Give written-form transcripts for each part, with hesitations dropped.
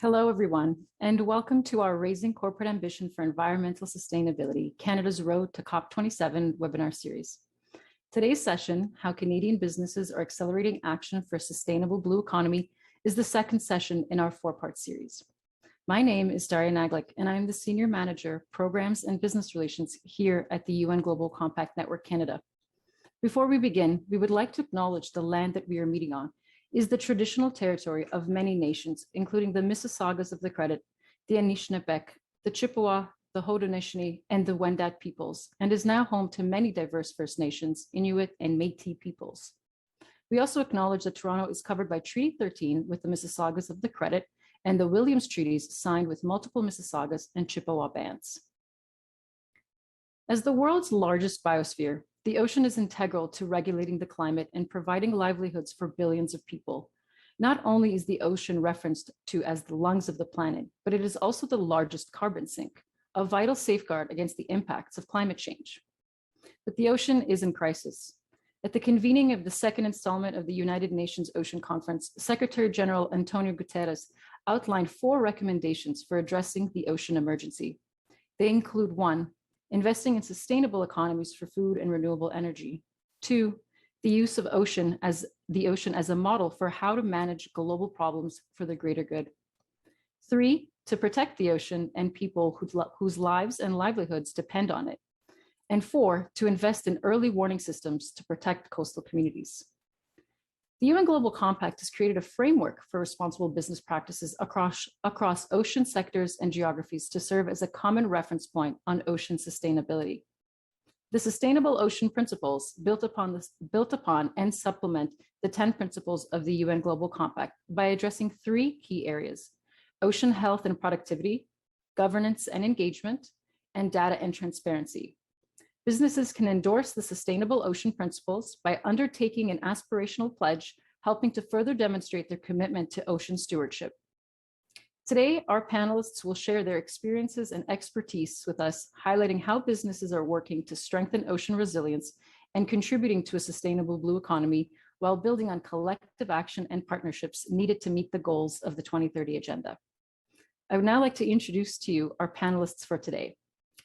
Hello, everyone, and welcome to our Raising Corporate Ambition for Environmental Sustainability, Canada's Road to COP27 webinar series. Today's session, How Canadian Businesses are Accelerating Action for a Sustainable Blue Economy, is the second session in our four-part series. My name is Daria Naglik, and I am the Senior Manager, Programs and Business Relations here at the UN Global Compact Network Canada. Before we begin, we would like to acknowledge the land that we are meeting on is the traditional territory of many nations, including the Mississaugas of the Credit, the Anishinaabeg, the Chippewa, the Haudenosaunee, and the Wendat peoples, and is now home to many diverse First Nations, Inuit, and Métis peoples. We also acknowledge that Toronto is covered by Treaty 13 with the Mississaugas of the Credit and the Williams Treaties signed with multiple Mississaugas and Chippewa bands. As the world's largest biosphere, the ocean is integral to regulating the climate and providing livelihoods for billions of people. Not only is the ocean referenced to as the lungs of the planet, but it is also the largest carbon sink, a vital safeguard against the impacts of climate change. But the ocean is in crisis. At the convening of the second installment of the United Nations Ocean Conference, Secretary General Antonio Guterres outlined 4 recommendations for addressing the ocean emergency. They include 1, investing in sustainable economies for food and renewable energy. 2, the use of the ocean as a model for how to manage global problems for the greater good. 3, to protect the ocean and people whose lives and livelihoods depend on it. And 4, to invest in early warning systems to protect coastal communities. The UN Global Compact has created a framework for responsible business practices across ocean sectors and geographies to serve as a common reference point on ocean sustainability. The Sustainable Ocean Principles built upon and supplement the 10 principles of the UN Global Compact by addressing 3 key areas: ocean health and productivity, governance and engagement, and data and transparency. Businesses can endorse the Sustainable Ocean Principles by undertaking an aspirational pledge, helping to further demonstrate their commitment to ocean stewardship. Today, our panelists will share their experiences and expertise with us, highlighting how businesses are working to strengthen ocean resilience and contributing to a sustainable blue economy while building on collective action and partnerships needed to meet the goals of the 2030 Agenda. I would now like to introduce to you our panelists for today.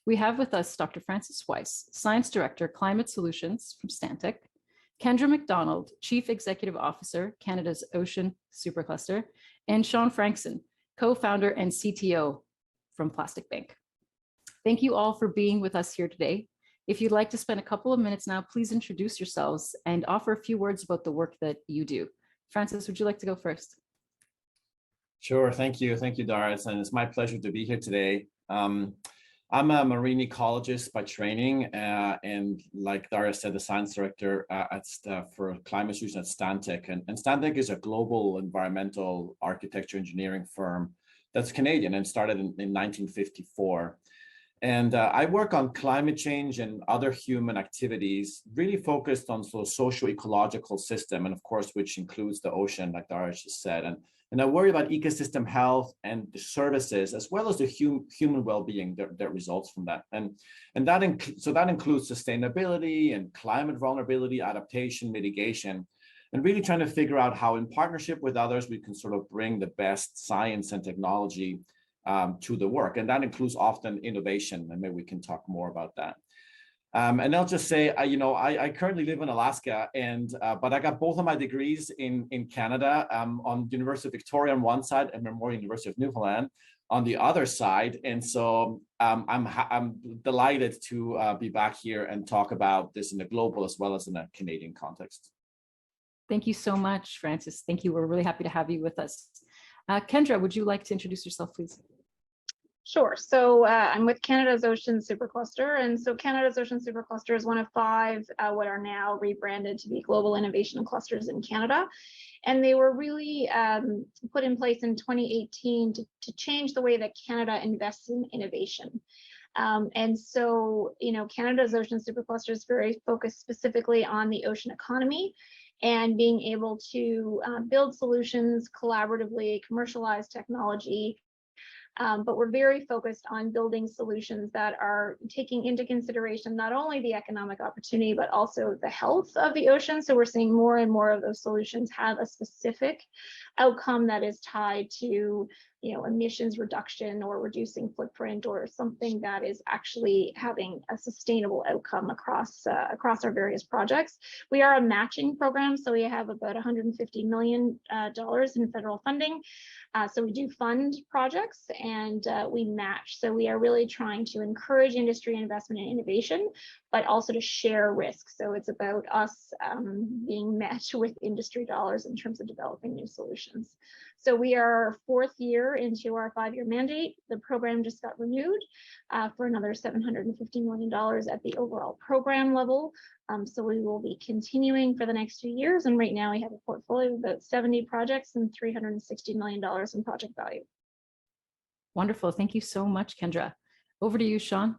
We have with us Dr. Frances Weiss, Science Director, Climate Solutions from Stantec, Kendra McDonald, Chief Executive Officer, Canada's Ocean Supercluster, and Sean Frankson, Co-founder and CTO from Plastic Bank. Thank you all for being with us here today. If you'd like to spend a couple of minutes now, please introduce yourselves and offer a few words about the work that you do. Frances, would you like to go first? Sure, thank you, Doris, and it's my pleasure to be here today. I'm a marine ecologist by training, and like Dara said, the science director for climate solutions at Stantec. And Stantec is a global environmental architecture engineering firm that's Canadian and started in 1954. And I work on climate change and other human activities, really focused on sort of socio-ecological system, and of course, which includes the ocean, like Dara just said. And I worry about ecosystem health and the services, as well as the human well-being that results from that. And that includes sustainability and climate vulnerability, adaptation, mitigation, and really trying to figure out how, in partnership with others, we can sort of bring the best science and technology to the work. And that includes often innovation, and maybe we can talk more about that. And I'll just say, I currently live in Alaska, but I got both of my degrees in Canada, on the University of Victoria on one side and Memorial University of Newfoundland on the other side. And so I'm delighted to be back here and talk about this in a global as well as in a Canadian context. Thank you so much, Frances. Thank you. We're really happy to have you with us. Kendra, would you like to introduce yourself, please? Sure. So I'm with Canada's Ocean Supercluster. And so Canada's Ocean Supercluster is one of 5 what are now rebranded to be global innovation clusters in Canada. And they were really put in place in 2018 to change the way that Canada invests in innovation. And so, Canada's Ocean Supercluster is very focused specifically on the ocean economy and being able to build solutions collaboratively, commercialize technology. But we're very focused on building solutions that are taking into consideration not only the economic opportunity, but also the health of the ocean. So we're seeing more and more of those solutions have a specific outcome that is tied to emissions reduction or reducing footprint or something that is actually having a sustainable outcome across our various projects. We are a matching program, so we have about $150 million in federal funding. So we do fund projects and we match. So we are really trying to encourage industry investment and innovation, but also to share risk. So it's about us being met with industry dollars in terms of developing new solutions. So we are 4th year into our 5-year mandate. The program just got renewed for another $750 million at the overall program level. So we will be continuing for the next 2 years. And right now we have a portfolio of about 70 projects and $360 million in project value. Wonderful. Thank you so much, Kendra. Over to you, Sean.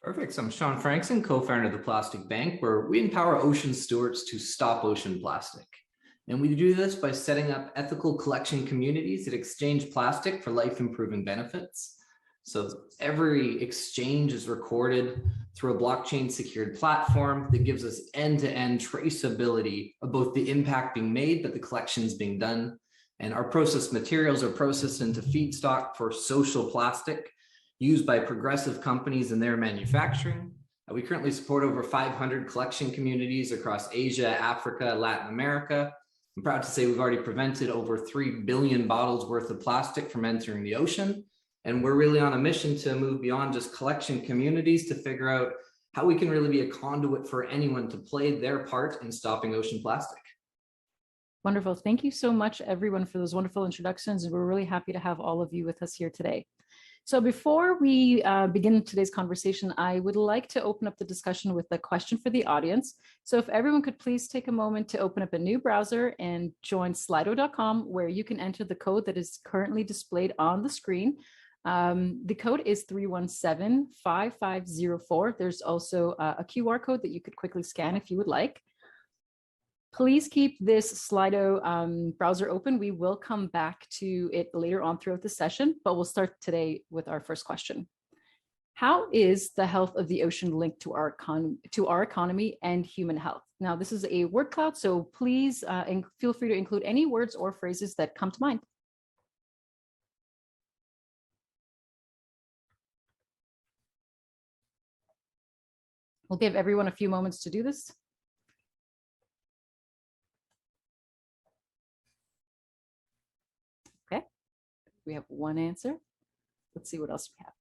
Perfect. So I'm Sean Frankson, co-founder of the Plastic Bank, where we empower ocean stewards to stop ocean plastic. And we do this by setting up ethical collection communities that exchange plastic for life-improving benefits. So every exchange is recorded through a blockchain secured platform that gives us end-to-end traceability of both the impact being made, but the collections being done. And our processed materials are processed into feedstock for social plastic used by progressive companies in their manufacturing. We currently support over 500 collection communities across Asia, Africa, Latin America. I'm proud to say we've already prevented over 3 billion bottles worth of plastic from entering the ocean. And we're really on a mission to move beyond just collection communities to figure out how we can really be a conduit for anyone to play their part in stopping ocean plastic. Wonderful. Thank you so much, everyone, for those wonderful introductions. We're really happy to have all of you with us here today. So before we begin today's conversation, I would like to open up the discussion with a question for the audience. So if everyone could please take a moment to open up a new browser and join slido.com, where you can enter the code that is currently displayed on the screen. The code is 317-5504. There's also a QR code that you could quickly scan if you would like. Please keep this Slido browser open. We will come back to it later on throughout the session, but we'll start today with our first question. How is the health of the ocean linked to our economy and human health? Now, this is a word cloud, so please feel free to include any words or phrases that come to mind. We'll give everyone a few moments to do this. Okay, we have one answer. Let's see what else we have.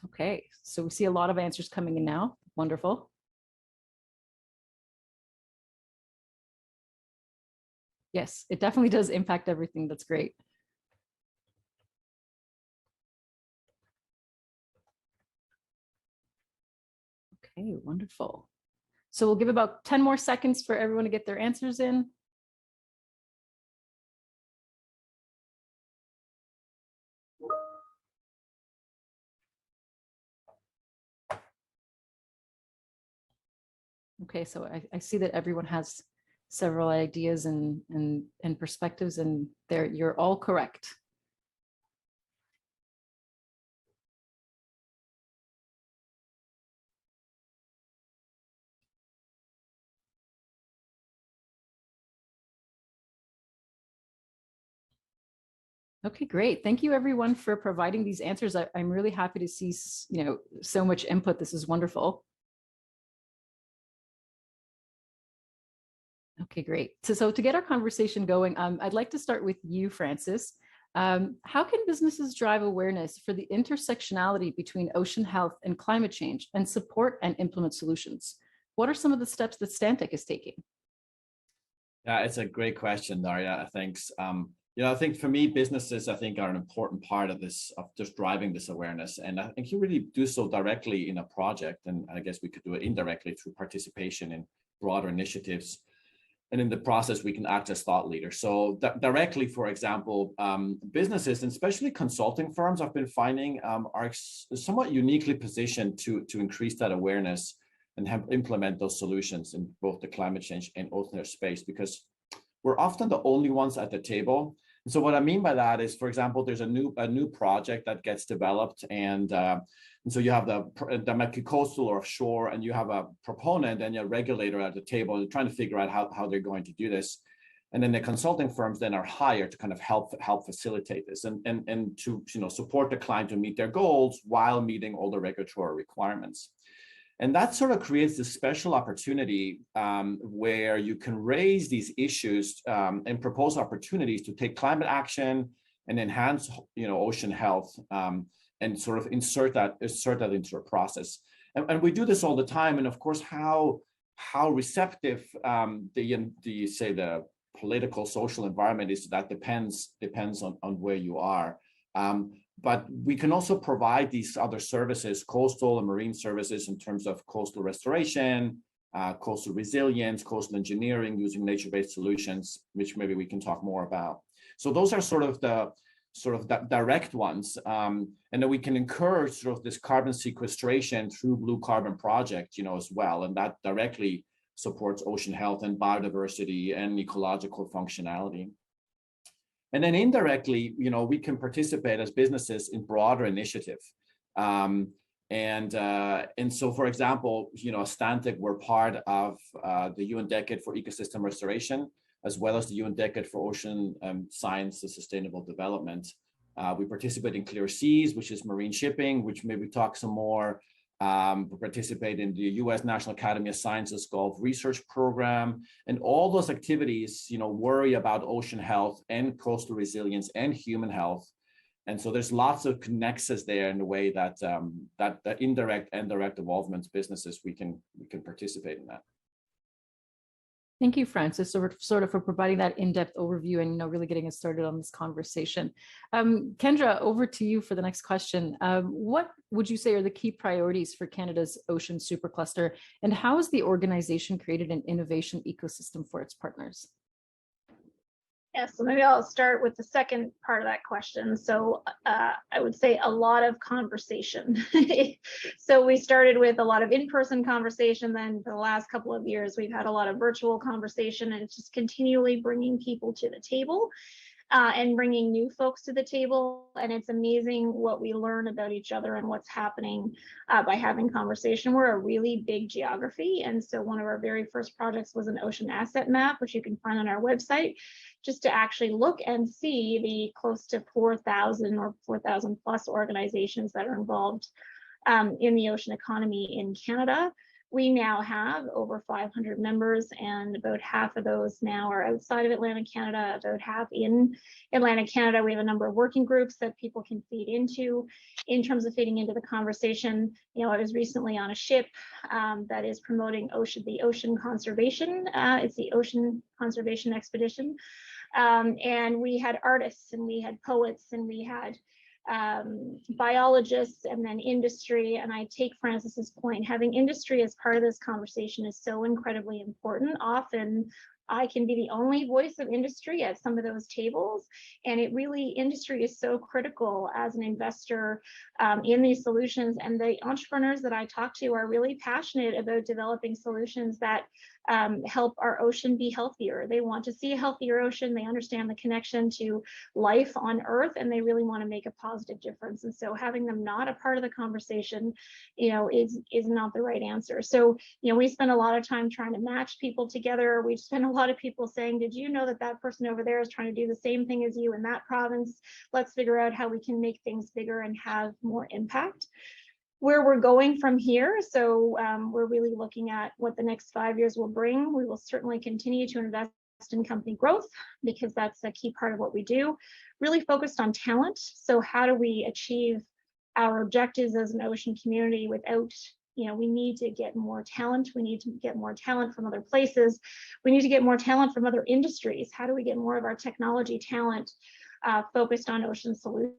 Okay, so we see a lot of answers coming in now. Wonderful. Yes, it definitely does impact everything. That's great. Okay, wonderful. So we'll give about 10 more seconds for everyone to get their answers in. Okay, so I see that everyone has several ideas and perspectives, and you're all correct. Okay, great. Thank you everyone for providing these answers. I'm really happy to see, so much input. This is wonderful. Okay, great. So to get our conversation going, I'd like to start with you, Francis. How can businesses drive awareness for the intersectionality between ocean health and climate change and support and implement solutions? What are some of the steps that Stantec is taking? Yeah, it's a great question, Daria. Thanks. I think for me, businesses, are an important part of this, of just driving this awareness. And I think you really do so directly in a project. And I guess we could do it indirectly through participation in broader initiatives. And in the process, we can act as thought leaders. So directly, for example, businesses, and especially consulting firms, I've been finding are somewhat uniquely positioned to increase that awareness and implement those solutions in both the climate change and ocean space, because we're often the only ones at the table. So what I mean by that is, for example, there's a new project that gets developed, and so you have the might be coastal or offshore, and you have a proponent and a regulator at the table, and trying to figure out how they're going to do this. And then the consulting firms then are hired to kind of help facilitate this and to support the client to meet their goals while meeting all the regulatory requirements. And that sort of creates this special opportunity where you can raise these issues and propose opportunities to take climate action and enhance, ocean health, and sort of insert that into a process. And we do this all the time. And of course, how receptive the political social environment is, that depends on where you are. But we can also provide these other services, coastal and marine services, in terms of coastal restoration, coastal resilience, coastal engineering, using nature-based solutions, which maybe we can talk more about. So those are sort of the direct ones. And then we can encourage sort of this carbon sequestration through Blue Carbon Project, as well. And that directly supports ocean health and biodiversity and ecological functionality. And then indirectly, we can participate as businesses in broader initiative. And so, for example, Stantec, we're part of the UN Decade for Ecosystem Restoration, as well as the UN Decade for Ocean Science and Sustainable Development. We participate in Clear Seas, which is marine shipping, which maybe talk some more. We participate in the U.S. National Academy of Sciences Gulf Research Program, and all those activities, worry about ocean health and coastal resilience and human health. And so there's lots of connections there in the way that that indirect and direct involvement businesses we can participate in that. Thank you, Francis, sort of for providing that in-depth overview and really getting us started on this conversation. Kendra, over to you for the next question. What would you say are the key priorities for Canada's Ocean Supercluster, and how has the organization created an innovation ecosystem for its partners? Yeah, so maybe I'll start with the second part of that question. So I would say a lot of conversation. So we started with a lot of in-person conversation. Then for the last couple of years, we've had a lot of virtual conversation, and it's just continually bringing people to the table and bringing new folks to the table. And it's amazing what we learn about each other and what's happening by having conversation. We're a really big geography. And so one of our very first projects was an ocean asset map, which you can find on our website, just to actually look and see the close to 4,000 or 4,000 plus organizations that are involved in the ocean economy in Canada. We now have over 500 members, and about half of those now are outside of Atlantic Canada, about half in Atlantic Canada. We have a number of working groups that people can feed into in terms of feeding into the conversation. I was recently on a ship that is promoting the ocean conservation. It's the Ocean Conservation Expedition. And we had artists, and we had poets, and we had biologists, and then industry. And I take Francis's point, having industry as part of this conversation is so incredibly important. Often I can be the only voice of industry at some of those tables. And industry is so critical as an investor in these solutions. And the entrepreneurs that I talk to are really passionate about developing solutions that help our ocean be healthier. They want to see a healthier ocean. They understand the connection to life on Earth, and they really want to make a positive difference. And so having them not a part of the conversation, is not the right answer. So, we spend a lot of time trying to match people together. We spend a lot of people saying, did you know that person over there is trying to do the same thing as you in that province? Let's figure out how we can make things bigger and have more impact. Where we're going from here. So we're really looking at what the next 5 years will bring. We will certainly continue to invest in company growth, because that's a key part of what we do. Really focused on talent. So how do we achieve our objectives as an ocean community without, we need to get more talent. We need to get more talent from other places. We need to get more talent from other industries. How do we get more of our technology talent focused on ocean solutions?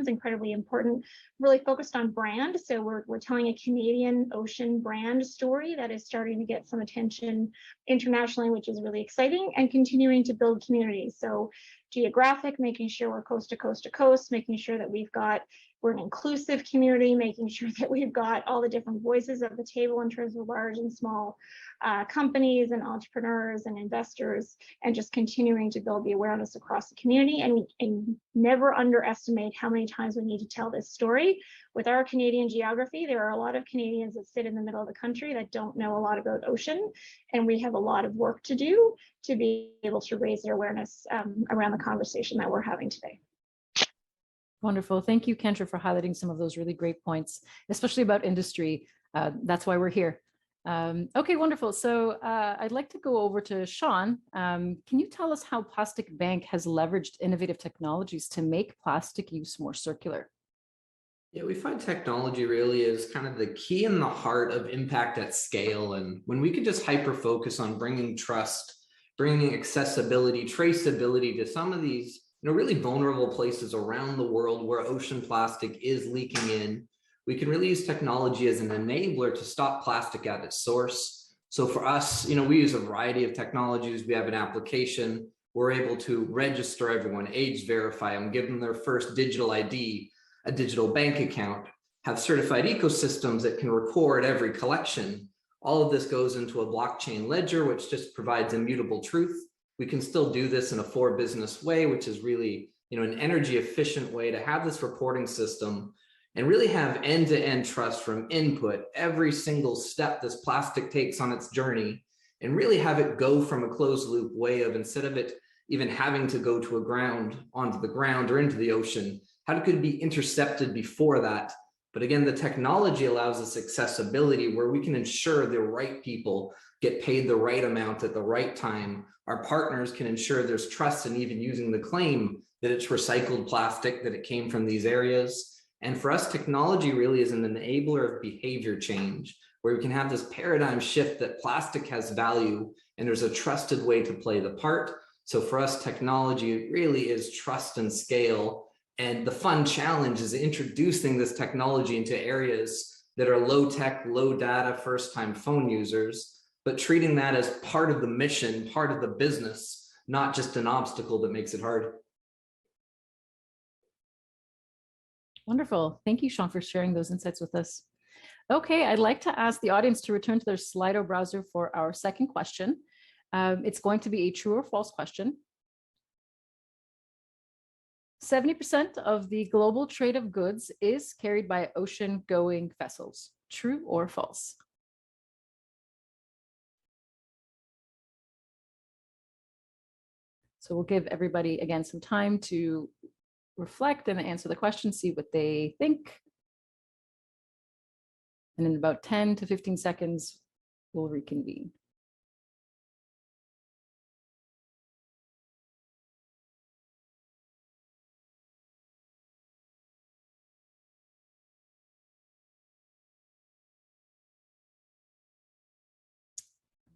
Incredibly important. Really focused on brand. So we're telling a Canadian ocean brand story that is starting to get some attention internationally, which is really exciting, and continuing to build communities. So geographic, making sure we're coast to coast to coast, making sure that we're an inclusive community, making sure that we've got all the different voices at the table in terms of large and small companies and entrepreneurs and investors, and just continuing to build the awareness across the community, and never underestimate how many times we need to tell this story. With our Canadian geography, there are a lot of Canadians that sit in the middle of the country that don't know a lot about ocean, and we have a lot of work to do to be able to raise their awareness around the conversation that we're having today. Wonderful. Thank you, Kendra, for highlighting some of those really great points, especially about industry. That's why we're here. Okay, wonderful. So I'd like to go over to Sean. Can you tell us how Plastic Bank has leveraged innovative technologies to make plastic use more circular? Yeah, we find technology really is kind of the key in the heart of impact at scale. And when we can just hyper focus on bringing trust, bringing accessibility, traceability to some of these really vulnerable places around the world where ocean plastic is leaking in, we can really use technology as an enabler to stop plastic at its source. So for us, we use a variety of technologies. We have an application. We're able to register everyone, age verify them, give them their first digital ID, a digital bank account, have certified ecosystems that can record every collection. All of this goes into a blockchain ledger, which just provides immutable truth. We can still do this in a for business way, which is really, an energy efficient way to have this reporting system and really have end-to-end trust from input, every single step this plastic takes on its journey, and really have it go from a closed loop way of, instead of it even having to go to onto the ground or into the ocean, how could it be intercepted before that? But again, the technology allows us accessibility where we can ensure the right people get paid the right amount at the right time. Our partners can ensure there's trust in even using the claim that it's recycled plastic, that it came from these areas. And for us, technology really is an enabler of behavior change, where we can have this paradigm shift that plastic has value and there's a trusted way to play the part. So for us, technology really is trust and scale. And the fun challenge is introducing this technology into areas that are low tech, low data, first time phone users, but treating that as part of the mission, part of the business, not just an obstacle that makes it hard. Wonderful. Thank you, Sean, for sharing those insights with us. Okay, I'd like to ask the audience to return to their Slido browser for our second question. It's going to be a true or false question. 70% of the global trade of goods is carried by ocean-going vessels. True or false? So we'll give everybody, again, some time to reflect and answer the question, see what they think. And in about 10 to 15 seconds, we'll reconvene.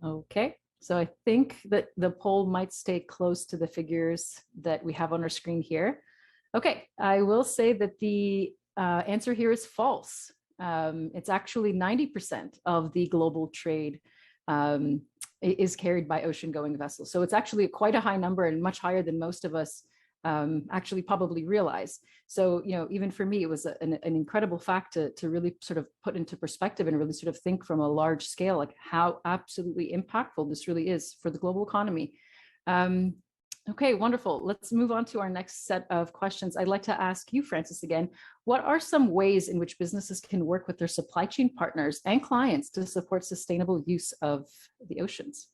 Okay, so I think that the poll might stay close to the figures that we have on our screen here. Okay, I will say that the answer here is false. It's actually 90% of the global trade is carried by ocean-going vessels. So it's actually quite a high number and much higher than most of us actually probably realize. So, even for me, it was an incredible fact to really sort of put into perspective and really sort of think from a large scale, like how absolutely impactful this really is for the global economy. Okay, wonderful. Let's move on to our next set of questions. I'd like to ask you, Francis, again, what are some ways in which businesses can work with their supply chain partners and clients to support sustainable use of the oceans?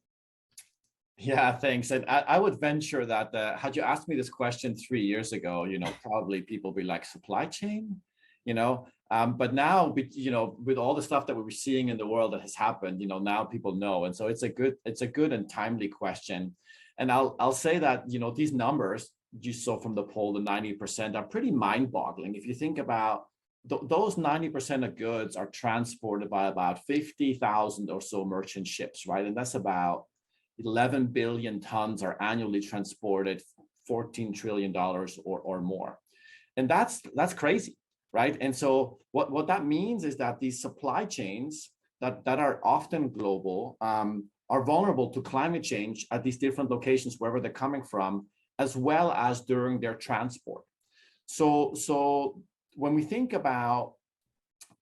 Yeah, thanks. And I would venture that had you asked me this question 3 years ago, probably people would be like, supply chain, but now, with all the stuff that we're seeing in the world that has happened, now people know. And so it's a good and timely question. And I'll say that, these numbers you saw from the poll, the 90%, are pretty mind-boggling. If you think about those 90% of goods are transported by about 50,000 or so merchant ships, right? And that's about 11 billion tons are annually transported, $14 trillion or more. And that's crazy, right? And so what that means is that these supply chains that are often global are vulnerable to climate change at these different locations, wherever they're coming from. as well as during their transport. So when we think about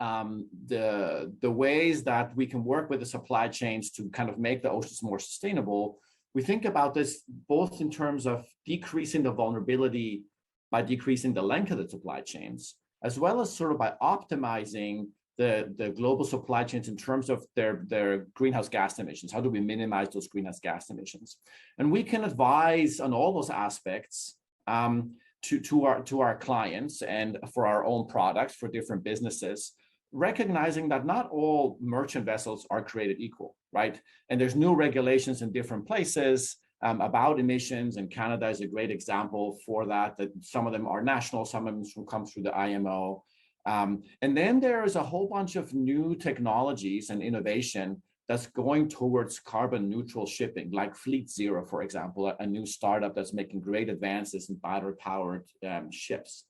the ways that we can work with the supply chains to kind of make the oceans more sustainable, we think about this both in terms of decreasing the vulnerability by decreasing the length of the supply chains, as well as sort of by optimizing the global supply chains in terms of their greenhouse gas emissions. How do we minimize those greenhouse gas emissions? And we can advise on all those aspects to our clients and for our own products for different businesses, recognizing that not all merchant vessels are created equal, right? And there's new regulations in different places about emissions, and Canada is a great example for that, that some of them are national, some of them come through the IMO. And then there's a whole bunch of new technologies and innovation that's going towards carbon neutral shipping, like Fleet Zero, for example, a new startup that's making great advances in battery powered ships.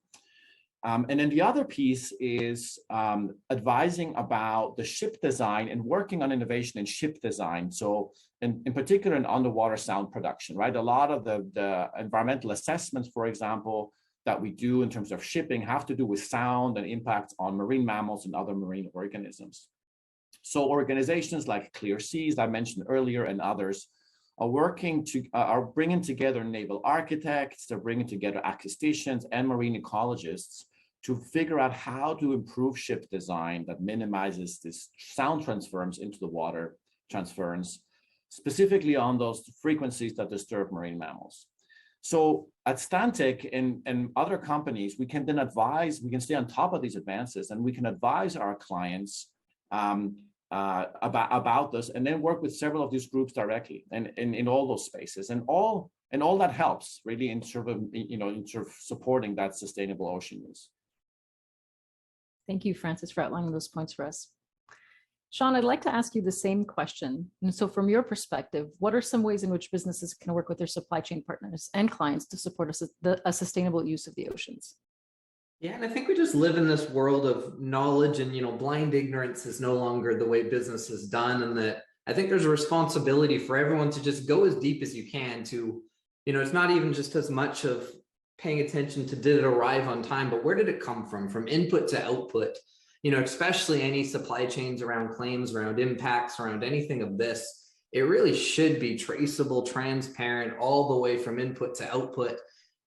And then the other piece is advising about the ship design and working on innovation in ship design. So in particular in underwater sound production, right? A lot of the environmental assessments, for example, that we do in terms of shipping have to do with sound and impacts on marine mammals and other marine organisms. So organizations like Clear Seas, I mentioned earlier, and others are bringing together naval architects, they're bringing together acousticians and marine ecologists to figure out how to improve ship design that minimizes this sound transference into the water transference, specifically on those frequencies that disturb marine mammals. So at Stantec and other companies, we can then advise, we can stay on top of these advances, and we can advise our clients about this, and then work with several of these groups directly and in all those spaces, and all that helps really in sort of supporting that sustainable ocean use. Thank you, Francis, for outlining those points for us. Sean, I'd like to ask you the same question. And so from your perspective, what are some ways in which businesses can work with their supply chain partners and clients to support a sustainable use of the oceans? Yeah, and I think we just live in this world of knowledge, and blind ignorance is no longer the way business is done. And that I think there's a responsibility for everyone to just go as deep as you can to, it's not even just as much of paying attention to did it arrive on time, but where did it come from input to output, especially any supply chains around claims, around impacts, around anything of this. It really should be traceable, transparent, all the way from input to output.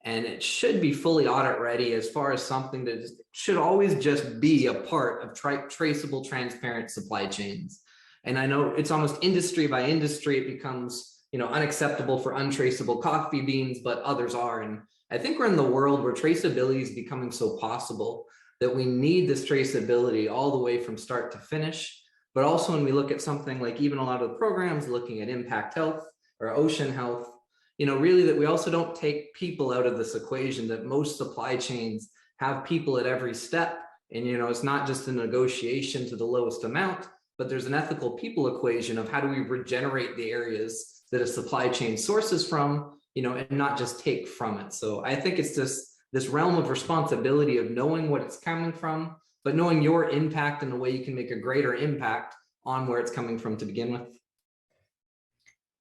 And it should be fully audit ready as far as something that should always just be a part of traceable, transparent supply chains. And I know it's almost industry by industry, it becomes, unacceptable for untraceable coffee beans, but others are. And I think we're in the world where traceability is becoming so possible that we need this traceability all the way from start to finish. But also when we look at something like even a lot of the programs looking at impact health or ocean health, really that we also don't take people out of this equation, that most supply chains have people at every step. And, it's not just a negotiation to the lowest amount, but there's an ethical people equation of how do we regenerate the areas that a supply chain sources from, and not just take from it. So I think it's just this realm of responsibility of knowing what it's coming from, but knowing your impact and the way you can make a greater impact on where it's coming from to begin with.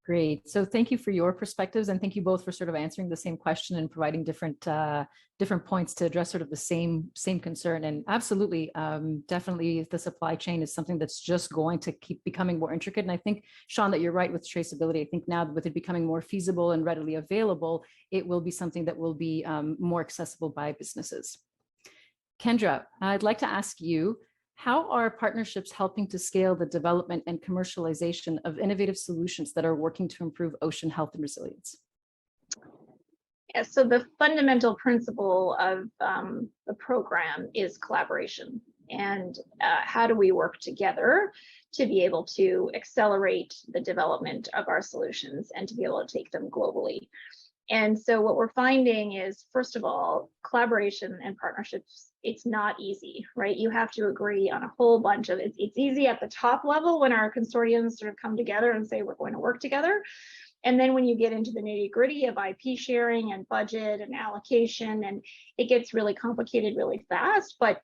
Great. So thank you for your perspectives, and thank you both for sort of answering the same question and providing different points to address sort of the same concern. And absolutely, definitely the supply chain is something that's just going to keep becoming more intricate. And I think, Sean, that you're right with traceability. I think now with it becoming more feasible and readily available, it will be something that will be more accessible by businesses. Kendra, I'd like to ask you, how are partnerships helping to scale the development and commercialization of innovative solutions that are working to improve ocean health and resilience? Yeah, so the fundamental principle of the program is collaboration. And how do we work together to be able to accelerate the development of our solutions and to be able to take them globally? And so what we're finding is, first of all, collaboration and partnerships, it's not easy, right? You have to agree on a whole bunch of it. It's easy at the top level when our consortiums sort of come together and say, we're going to work together. And then when you get into the nitty gritty of IP sharing and budget and allocation, and it gets really complicated really fast. But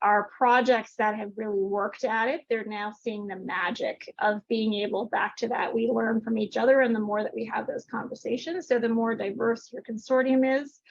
our projects that have really worked at it, they're now seeing the magic of being able, back to that, we learn from each other, and the more that we have those conversations, so the more diverse your consortium is,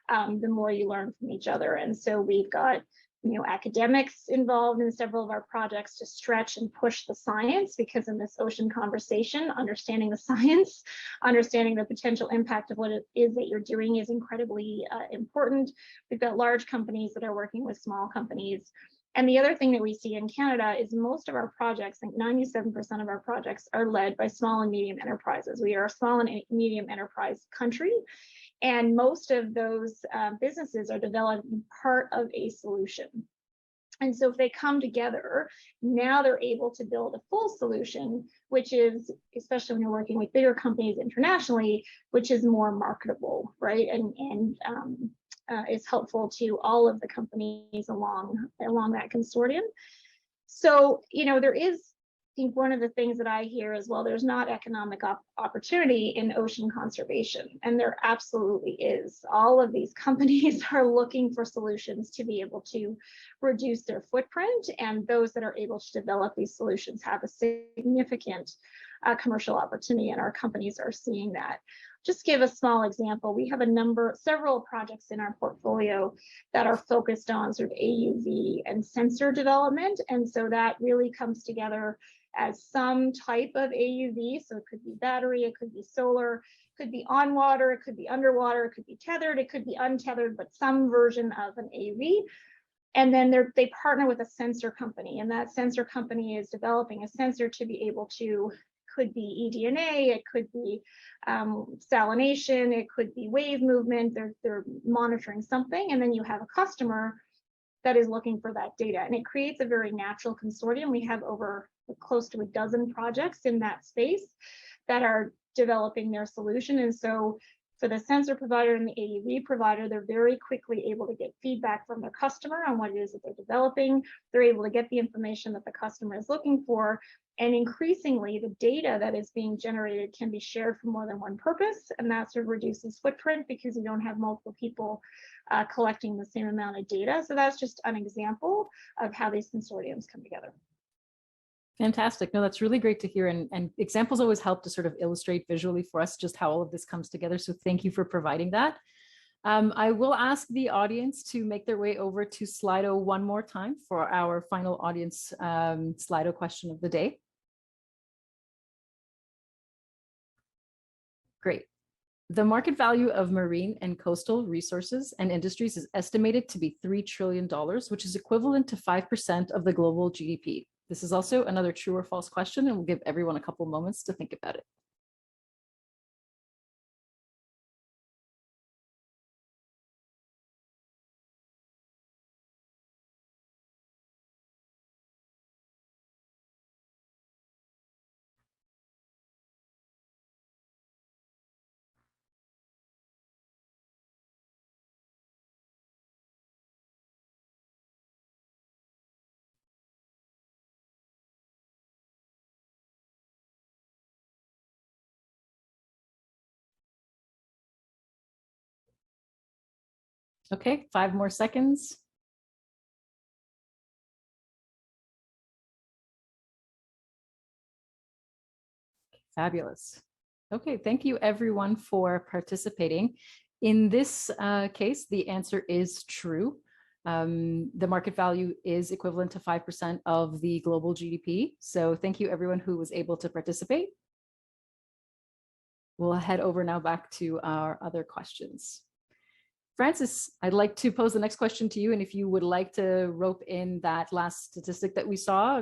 the more you learn from each other. And so we've got, you know, academics involved in several of our projects to stretch and push the science, because in this ocean conversation, understanding the science, understanding the potential impact of what it is that you're doing is incredibly important. We've got large companies that are working with small companies. And the other thing that we see in Canada is most of our projects, like 97% of our projects, are led by small and medium enterprises. We are a small and medium enterprise country. And most of those businesses are developing part of a solution. And so if they come together, now they're able to build a full solution, which is, especially when you're working with bigger companies internationally, which is more marketable, right? And is helpful to all of the companies along that consortium. So, you know, there is, I think one of the things that I hear is, well, there's not economic opportunity in ocean conservation, and there absolutely is. All of these companies are looking for solutions to be able to reduce their footprint, and those that are able to develop these solutions have a significant commercial opportunity, and our companies are seeing that. Just give a small example. We have several projects in our portfolio that are focused on sort of AUV and sensor development, and so that really comes together as some type of AUV. So it could be battery, it could be solar, it could be on water, it could be underwater, it could be tethered, it could be untethered, but some version of an AUV. And then they partner with a sensor company, and that sensor company is developing a sensor to be able to, could be eDNA, it could be salination, it could be wave movement. They're monitoring something, and then you have a customer that is looking for that data, and it creates a very natural consortium. We have over close to a dozen projects in that space that are developing their solution. And so for the sensor provider and the AUV provider, they're very quickly able to get feedback from their customer on what it is that they're developing. They're able to get the information that the customer is looking for. And increasingly, the data that is being generated can be shared for more than one purpose. And that sort of reduces footprint, because you don't have multiple people collecting the same amount of data. So that's just an example of how these consortiums come together. Fantastic. No, that's really great to hear. And examples always help to sort of illustrate visually for us just how all of this comes together. So thank you for providing that. I will ask the audience to make their way over to Slido one more time for our final audience Slido question of the day. Great. The market value of marine and coastal resources and industries is estimated to be $3 trillion, which is equivalent to 5% of the global GDP. This is also another true or false question, and we'll give everyone a couple moments to think about it. Okay, 5 more seconds. Fabulous. Okay, thank you everyone for participating. In this case, the answer is true. The market value is equivalent to 5% of the global GDP. So thank you everyone who was able to participate. We'll head over now back to our other questions. Francis, I'd like to pose the next question to you. And if you would like to rope in that last statistic that we saw,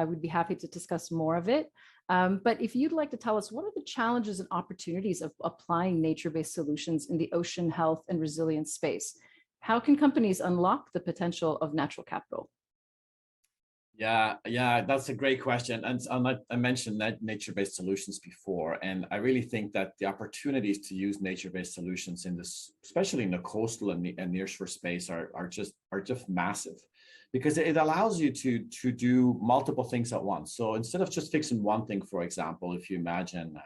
we'd be happy to discuss more of it. But if you'd like to tell us, what are the challenges and opportunities of applying nature-based solutions in the ocean health and resilience space? How can companies unlock the potential of natural capital? Yeah, that's a great question. And I mentioned that nature-based solutions before, and I really think that the opportunities to use nature-based solutions in this, especially in the coastal and nearshore space, are just massive, because it allows you to do multiple things at once. So instead of just fixing one thing, for example, if you imagine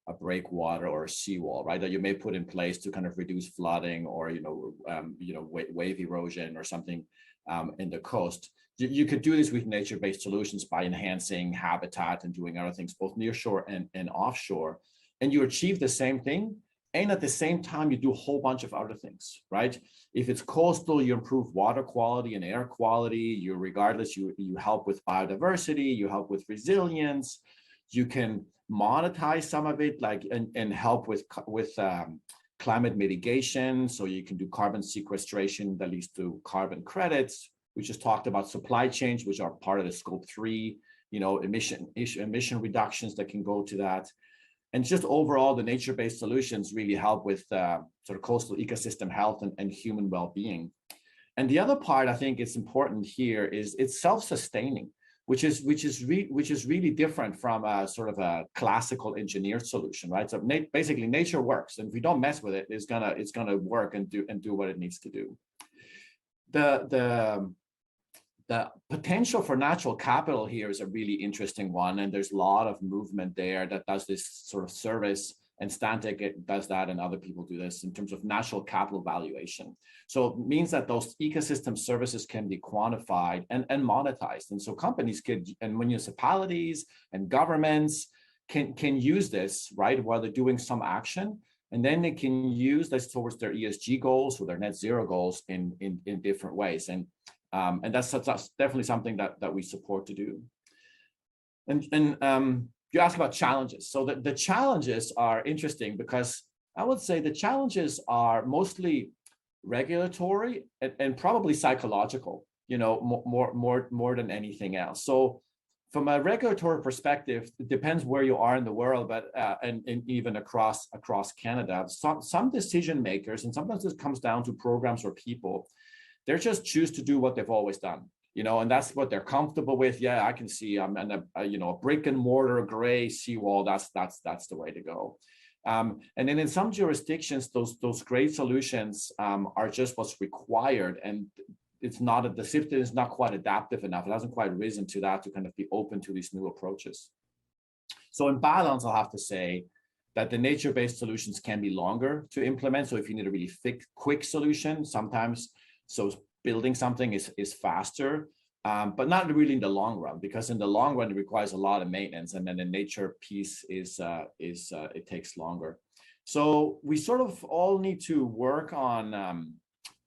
a breakwater or a seawall, right? That you may put in place to kind of reduce flooding or wave erosion or something in the coast. You could do this with nature-based solutions by enhancing habitat and doing other things, both nearshore and offshore, and you achieve the same thing. And at the same time, you do a whole bunch of other things, right? If it's coastal, you improve water quality and air quality. You help with biodiversity, you help with resilience. You can monetize some of it, like and help with climate mitigation. So you can do carbon sequestration that leads to carbon credits. We just talked about supply chains, which are part of the scope 3, emission reductions that can go to that. And just overall, the nature-based solutions really help with sort of coastal ecosystem health and human well-being. And the other part I think it's important here is it's self-sustaining, which is really different from a sort of a classical engineered solution, right? So basically, nature works, and if we don't mess with it, it's gonna work and do what it needs to do. The potential for natural capital here is a really interesting one, and there's a lot of movement there that does this sort of service, and Stantec does that, and other people do this in terms of natural capital valuation. So it means that those ecosystem services can be quantified and monetized, and so companies and municipalities and governments can use this, right, while they're doing some action, and then they can use this towards their ESG goals or their net zero goals in different ways. And that's definitely something that we support to do. And you ask about challenges. So the challenges are interesting because I would say the challenges are mostly regulatory and probably psychological, more than anything else. So from a regulatory perspective, it depends where you are in the world, but and even across Canada, some decision makers, and sometimes this comes down to programs or people, they just choose to do what they've always done, and that's what they're comfortable with. Yeah, I can see a brick and mortar gray seawall. That's the way to go. And then in some jurisdictions, those great solutions are just what's required, and the system is not quite adaptive enough. It hasn't quite risen to that to kind of be open to these new approaches. So in balance, I'll have to say that the nature-based solutions can be longer to implement. So if you need a really quick solution, sometimes building something is faster, but not really in the long run, because in the long run it requires a lot of maintenance, and then the nature piece is it takes longer. So we sort of all need to work on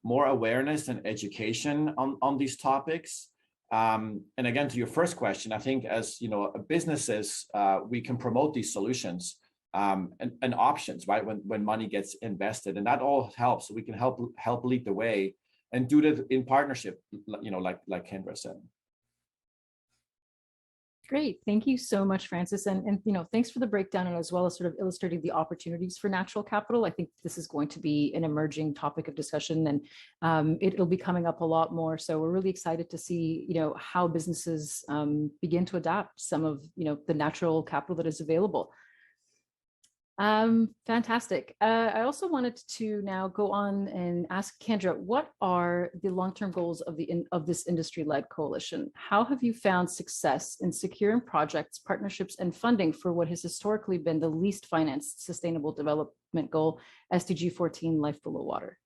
more awareness and education on these topics. And again, to your first question, I think as businesses, we can promote these solutions and options, right? When money gets invested, and that all helps. So we can help lead the way and do that in partnership, like Kendra said. Great. Thank you so much, Francis. And thanks for the breakdown, and as well as sort of illustrating the opportunities for natural capital. I think this is going to be an emerging topic of discussion, and it'll be coming up a lot more. So we're really excited to see, how businesses begin to adapt some of, the natural capital that is available. Fantastic. I also wanted to now go on and ask Kendra, what are the long-term goals of this industry-led coalition? How have you found success in securing projects, partnerships, and funding for what has historically been the least financed sustainable development goal, SDG 14, Life Below Water?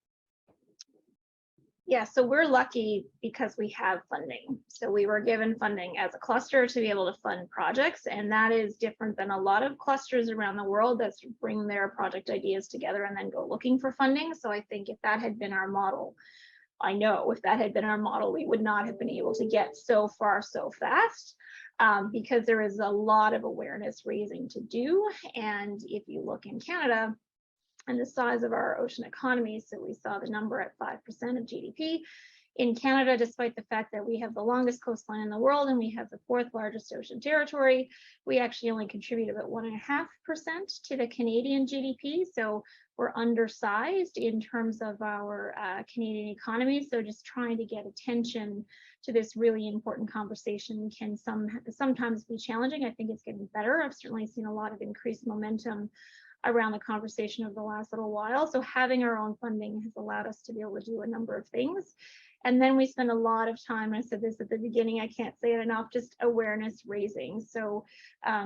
Yeah, so we're lucky because we have funding. So we were given funding as a cluster to be able to fund projects, and that is different than a lot of clusters around the world that bring their project ideas together and then go looking for funding. So I think if that had been our model, we would not have been able to get so far so fast, because there is a lot of awareness raising to do. And if you look in Canada, and the size of our ocean economy. So we saw the number at 5% of GDP. In Canada, despite the fact that we have the longest coastline in the world and we have the 4th largest ocean territory, we actually only contribute about 1.5% to the Canadian GDP. So we're undersized in terms of our Canadian economy. So just trying to get attention to this really important conversation can sometimes be challenging. I think it's getting better. I've certainly seen a lot of increased momentum around the conversation over the last little while. So having our own funding has allowed us to be able to do a number of things. And then we spend a lot of time, I said this at the beginning, I can't say it enough, just awareness raising. So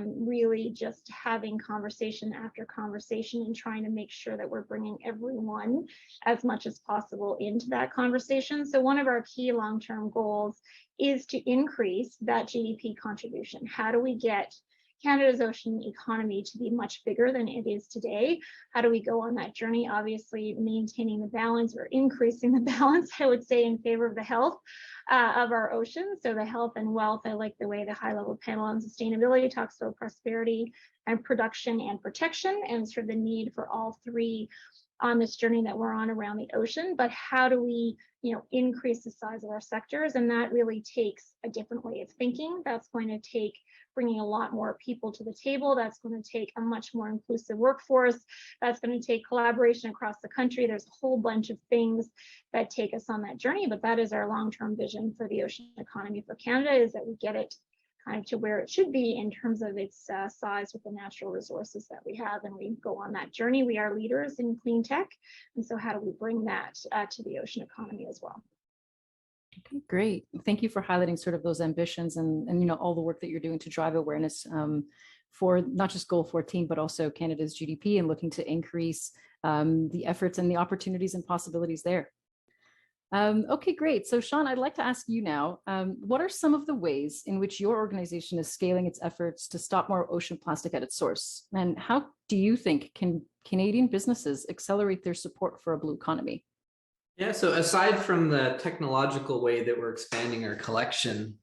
really just having conversation after conversation and trying to make sure that we're bringing everyone as much as possible into that conversation. So one of our key long-term goals is to increase that GDP contribution. How do we get Canada's ocean economy to be much bigger than it is today? How do we go on that journey? Obviously, maintaining the balance or increasing the balance, I would say, in favor of the health of our ocean. So the health and wealth, I like the way the high-level panel on sustainability talks about prosperity and production and protection, and sort of the need for all three on this journey that we're on around the ocean. But how do we, increase the size of our sectors? And that really takes a different way of thinking. That's going to take bringing a lot more people to the table. That's going to take a much more inclusive workforce. That's going to take collaboration across the country. There's a whole bunch of things that take us on that journey, but that is our long-term vision for the ocean economy for Canada, is that we get it kind of to where it should be in terms of its size with the natural resources that we have, and we go on that journey. We are leaders in clean tech, and so how do we bring that to the ocean economy as well? Okay, great. Thank you for highlighting sort of those ambitions and all the work that you're doing to drive awareness for not just Goal 14, but also Canada's GDP, and looking to increase the efforts and the opportunities and possibilities there. Okay, great. So Sean, I'd like to ask you now, what are some of the ways in which your organization is scaling its efforts to stop more ocean plastic at its source? And how do you think can Canadian businesses accelerate their support for a blue economy? Yeah, so aside from the technological way that we're expanding our collection,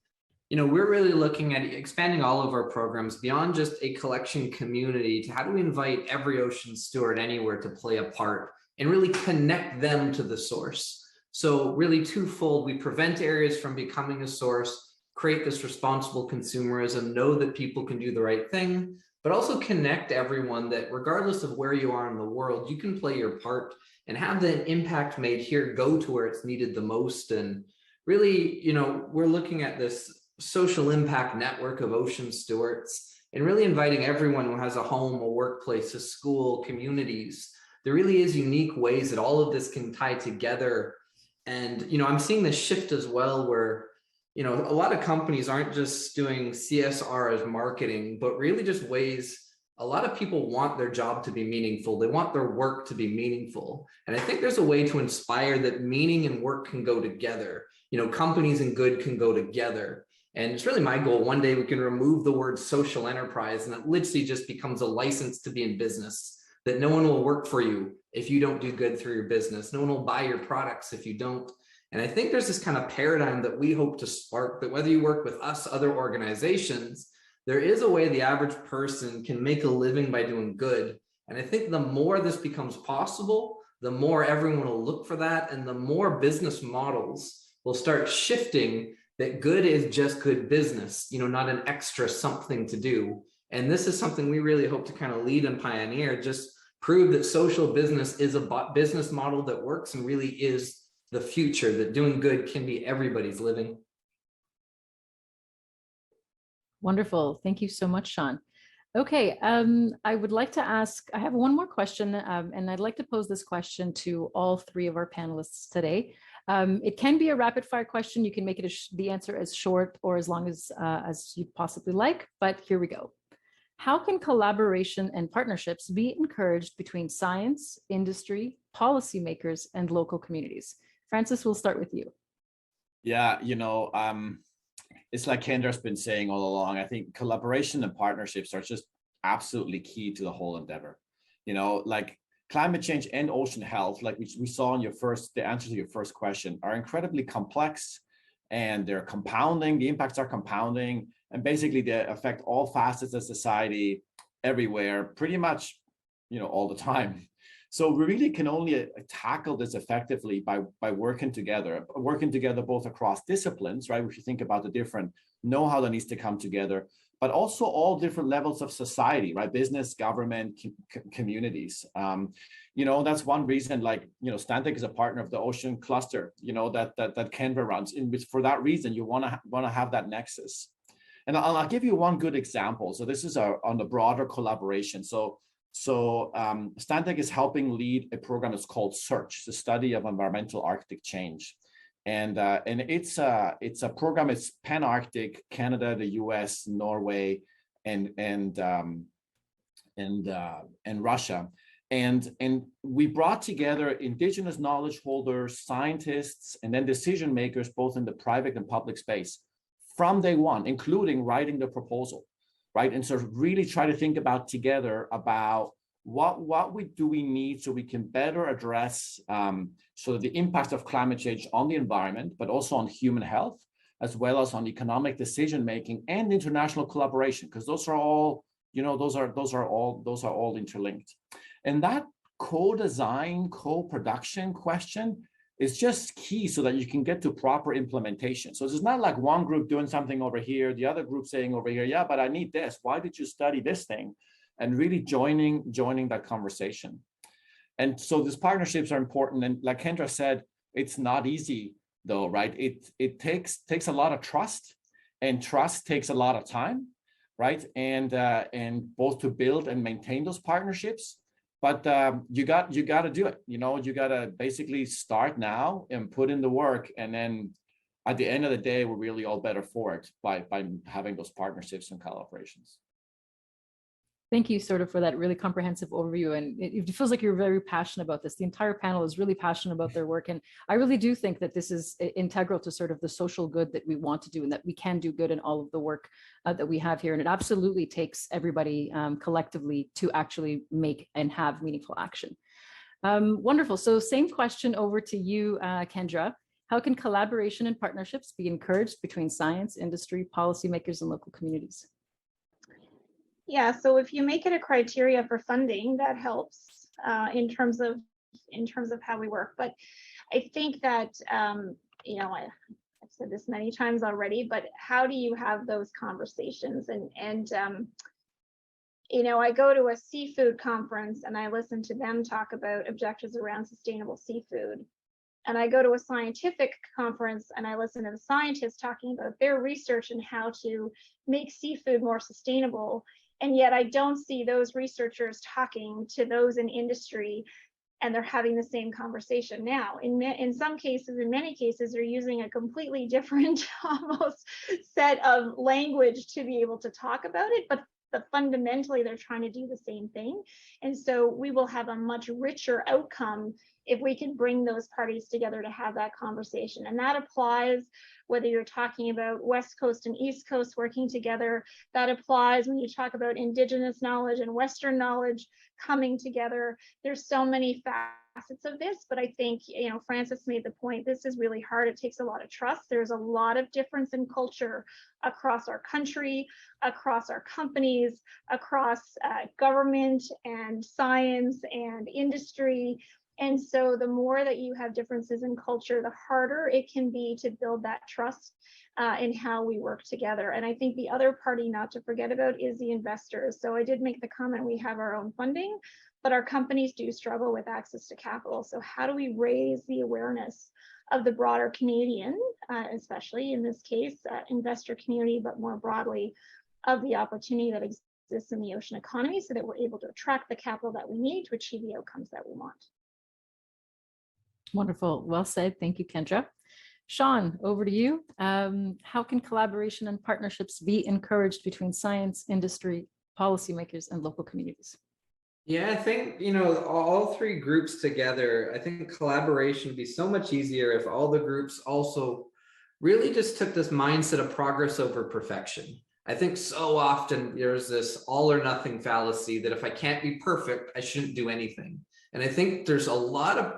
we're really looking at expanding all of our programs beyond just a collection community to how do we invite every ocean steward anywhere to play a part and really connect them to the source. So really twofold: we prevent areas from becoming a source, create this responsible consumerism, know that people can do the right thing, but also connect everyone that regardless of where you are in the world, you can play your part and have the impact made here go to where it's needed the most. And really, we're looking at this social impact network of ocean stewards and really inviting everyone who has a home, a workplace, a school, communities. There really is unique ways that all of this can tie together. And, I'm seeing this shift as well where, a lot of companies aren't just doing CSR as marketing, but really just ways a lot of people want their job to be meaningful. They want their work to be meaningful. And I think there's a way to inspire that meaning and work can go together. Companies and good can go together. And it's really my goal. One day we can remove the word social enterprise, and it literally just becomes a license to be in business, that no one will work for you if you don't do good through your business. No one will buy your products if you don't. And I think there's this kind of paradigm that we hope to spark, that whether you work with us, other organizations, there is a way the average person can make a living by doing good. And I think the more this becomes possible, the more everyone will look for that, and the more business models will start shifting that good is just good business, not an extra something to do. And this is something we really hope to kind of lead and pioneer, just prove that social business is a business model that works and really is the future, that doing good can be everybody's living. Wonderful. Thank you so much, Sean. Okay, I would like to ask, I have one more question, and I'd like to pose this question to all three of our panelists today. It can be a rapid fire question. You can make it the answer as short or as long as you possibly like, but here we go. How can collaboration and partnerships be encouraged between science, industry, policymakers, and local communities? Francis, we'll start with you. Yeah, it's like Kendra's been saying all along. I think collaboration and partnerships are just absolutely key to the whole endeavor. Like climate change and ocean health, like we saw in the answer to your first question, are incredibly complex, and they're compounding. The impacts are compounding, and basically they affect all facets of society everywhere, pretty much, all the time. So we really can only tackle this effectively by working together both across disciplines, right? If you think about the different know-how that needs to come together, but also all different levels of society, right? Business, government, communities. That's one reason, Stantec is a partner of the Ocean Cluster, that Kendra runs. For that reason, you want to have that nexus. And I'll give you one good example. So this is on the broader collaboration. So Stantec is helping lead a program that's called SEARCH, the study of environmental Arctic change. And it's a program. It's Pan-Arctic, Canada, the U.S., Norway, and Russia. And we brought together indigenous knowledge holders, scientists, and then decision makers, both in the private and public space, from day one, including writing the proposal, right? And so really try to think about together about what do we need so we can better address so the impact of climate change on the environment, but also on human health, as well as on economic decision making and international collaboration, because those are all, those are all interlinked. And that co-design, co-production question is just key so that you can get to proper implementation. So it's not like one group doing something over here, the other group saying over here, yeah, but I need this. Why did you study this thing? And really joining that conversation. And so these partnerships are important. And like Kendra said, it's not easy though, right? It takes a lot of trust, and trust takes a lot of time, right? And both to build and maintain those partnerships. But you got to do it. You got to basically start now and put in the work. And then at the end of the day, we're really all better for it by having those partnerships and collaborations. Thank you sort of for that really comprehensive overview. And it feels like you're very passionate about this. The entire panel is really passionate about their work. And I really do think that this is integral to sort of the social good that we want to do, and that we can do good in all of the work that we have here. And it absolutely takes everybody collectively to actually make and have meaningful action. Wonderful. So same question over to you, Kendra. How can collaboration and partnerships be encouraged between science, industry, policymakers, and local communities? Yeah, so if you make it a criteria for funding, that helps in terms of how we work. But I think that I've said this many times already, but how do you have those conversations? And I go to a seafood conference and I listen to them talk about objectives around sustainable seafood. And I go to a scientific conference and I listen to the scientists talking about their research and how to make seafood more sustainable. And yet I don't see those researchers talking to those in industry, and they're having the same conversation. Now, in some cases, in many cases, they're using a completely different almost set of language to be able to talk about it, but fundamentally they're trying to do the same thing. And so we will have a much richer outcome if we can bring those parties together to have that conversation. And that applies whether you're talking about West Coast and East Coast working together. That applies when you talk about Indigenous knowledge and Western knowledge coming together. There's so many facets of this, but I think, Francis made the point, this is really hard. It takes a lot of trust. There's a lot of difference in culture across our country, across our companies, across government and science and industry. And so the more that you have differences in culture, the harder it can be to build that trust in how we work together. And I think the other party not to forget about is the investors. So I did make the comment, we have our own funding, but our companies do struggle with access to capital. So how do we raise the awareness of the broader Canadian, especially in this case, investor community, but more broadly of the opportunity that exists in the ocean economy so that we're able to attract the capital that we need to achieve the outcomes that we want. Wonderful. Well said. Thank you, Kendra. Sean, over to you. How can collaboration and partnerships be encouraged between science, industry, policymakers, and local communities? Yeah, I think, all three groups together, I think collaboration would be so much easier if all the groups also really just took this mindset of progress over perfection. I think so often there's this all or nothing fallacy that if I can't be perfect, I shouldn't do anything. And I think there's a lot of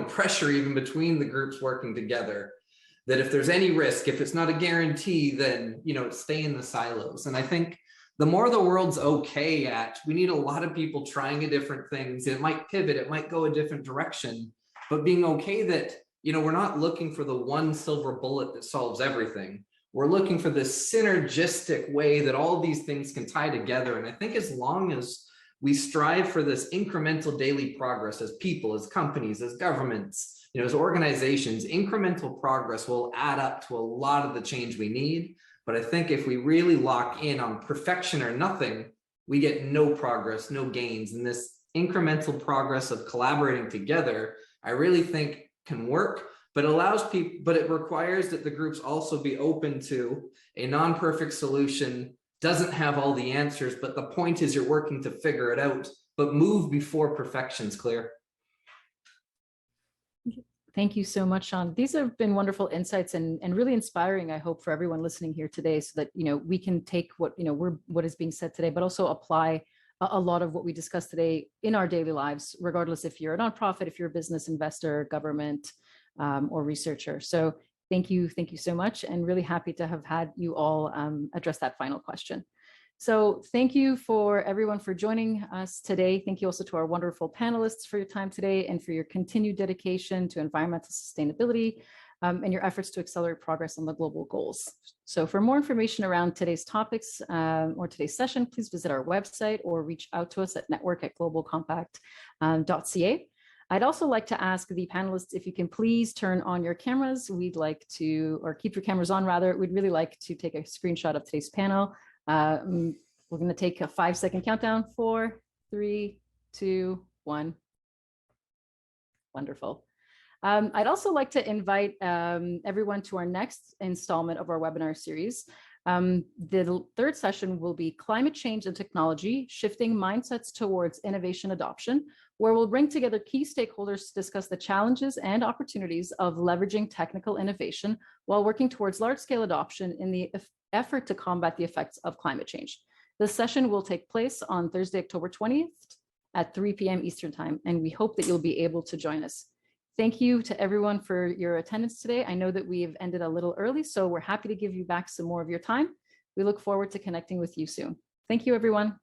pressure even between the groups working together, that if there's any risk, if it's not a guarantee, then, stay in the silos. And I think the more the world's okay at, we need a lot of people trying different things. It might pivot, it might go a different direction, but being okay that, we're not looking for the one silver bullet that solves everything. We're looking for this synergistic way that all these things can tie together. And I think as long as we strive for this incremental daily progress as people, as companies, as governments, as organizations, incremental progress will add up to a lot of the change we need. But I think if we really lock in on perfection or nothing, we get no progress, no gains. And this incremental progress of collaborating together, I really think can work. but it requires that the groups also be open to a non-perfect solution, doesn't have all the answers, but the point is you're working to figure it out, but move before perfection's clear. Thank you so much, Sean. These have been wonderful insights and really inspiring, I hope, for everyone listening here today, so that, we can take what is being said today, but also apply a lot of what we discussed today in our daily lives, regardless if you're a nonprofit, if you're a business investor, government, or researcher. So thank you so much, and really happy to have had you all address that final question. So thank you for everyone for joining us today. Thank you also to our wonderful panelists for your time today and for your continued dedication to environmental sustainability and your efforts to accelerate progress on the global goals. So for more information around today's topics or today's session, please visit our website or reach out to us at network@globalcompact.ca. I'd also like to ask the panelists if you can please turn on your cameras. We'd like to, or keep your cameras on rather, we'd really like to take a screenshot of today's panel. We're going to take a 5-second countdown. 4, 3, 2, 1. Wonderful. I'd also like to invite everyone to our next installment of our webinar series. The third session will be Climate Change and Technology, Shifting Mindsets Towards Innovation Adoption, where we'll bring together key stakeholders to discuss the challenges and opportunities of leveraging technical innovation while working towards large-scale adoption in the effort to combat the effects of climate change. This session will take place on Thursday, October 20th at 3 p.m. Eastern Time, and we hope that you'll be able to join us. Thank you to everyone for your attendance today. I know that we have ended a little early, so we're happy to give you back some more of your time. We look forward to connecting with you soon. Thank you, everyone.